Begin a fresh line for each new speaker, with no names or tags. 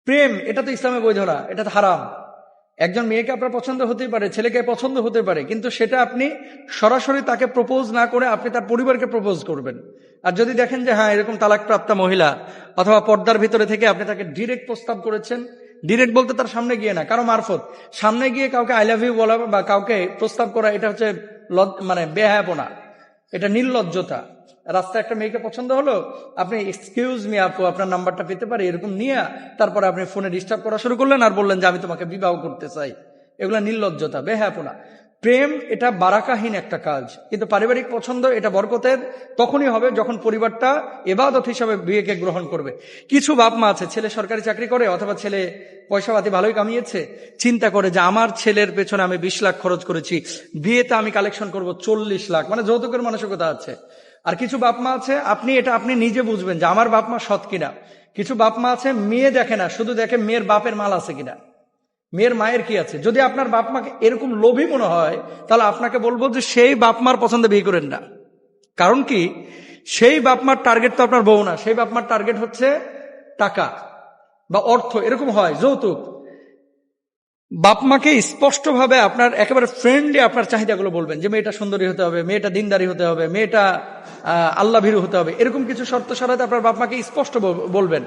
প্রেম এটা তো ইসলামে বৈধ না, এটা তো হারাম। একজন মেয়েকে আপনার পছন্দ হতেই পারে, ছেলেকে পছন্দ হতে পারে, কিন্তু সেটা আপনি সরাসরি তাকে প্রপোজ না করে আপনি তার পরিবারকে প্রপোজ করবেন। আর যদি দেখেন যে হ্যাঁ এরকম তালাকপ্রাপ্তা মহিলা অথবা পর্দার ভিতরে থেকে আপনি তাকে ডিরেক্ট প্রস্তাব করেছেন, ডিরেক্ট বলতে তার সামনে গিয়ে না, কারো মারফত সামনে গিয়ে কাউকে আই লাভ ইউ বলা বা কাউকে প্রস্তাব করা, এটা হচ্ছে মানে বেহায়াপনা, এটা নির্লজ্জতা। রাস্তায় একটা মেয়েকে পছন্দ হলো, আপনি এক্সকিউজ মি আপু আপনার নাম্বারটা পেতে পারি, এরকম নিয়ে তারপরে আপনি ফোনে ডিস্টার্ব করা শুরু করলেন আর বললেন যে আমি তোমাকে বিবাহ করতে চাই। এগুলো নির্লজ্জতা, বেহায়াপনা। প্রেম এটা বারাকাহীন একটা কাজ, কিন্তু পারিবারিক পছন্দ এটা বরকতের তখনই হবে যখন পরিবারটা ইবাদত হিসাবে বিয়েকে গ্রহণ করবে। কিছু বাপ মা আছে, ছেলে সরকারি চাকরি করে অথবা ছেলে পয়সাপাতি ভালোই কামিয়েছে, চিন্তা করে যে আমার ছেলের পেছনে আমি 20 লাখ খরচ করেছি, বিয়েতে আমি কালেকশন করব 40 লাখ, মানে যৌতুকের মানসিকতা আছে। আর কিছু বাপ মা আছে, আপনি নিজে বুঝবেন যে আমার বাপ মা সৎ কিনা। কিছু বাপ মা আছে মেয়ে দেখে না, শুধু দেখে মেয়ের বাপের মাল আছে কিনা, মেয়ের মায়ের কি আছে। যদি আপনার বাপ মাকে এরকম লোভী মনে হয়, তাহলে আপনাকে বলবো যে সেই বাপ মার পছন্দে বিয়ে করেন না। কারণ কি, সেই বাপ মার টার্গেট তো আপনার বউ না, সেই বাপ মার টার্গেট হচ্ছে টাকা বা অর্থ, এরকম হয় যৌতুক। বাপ মাকে স্পষ্টভাবে আপনার একেবারে ফ্রেন্ডলি আপনার চাহিদাগুলো বলবেন, যে মেয়েটা সুন্দরী হতে হবে, মেয়েটা দিনদারি হতে হবে, মেয়েটা আল্লাহ ভীরু হতে হবে, এরকম কিছু শর্ত সারাতে আপনার বাপ মাকে স্পষ্ট বলবেন।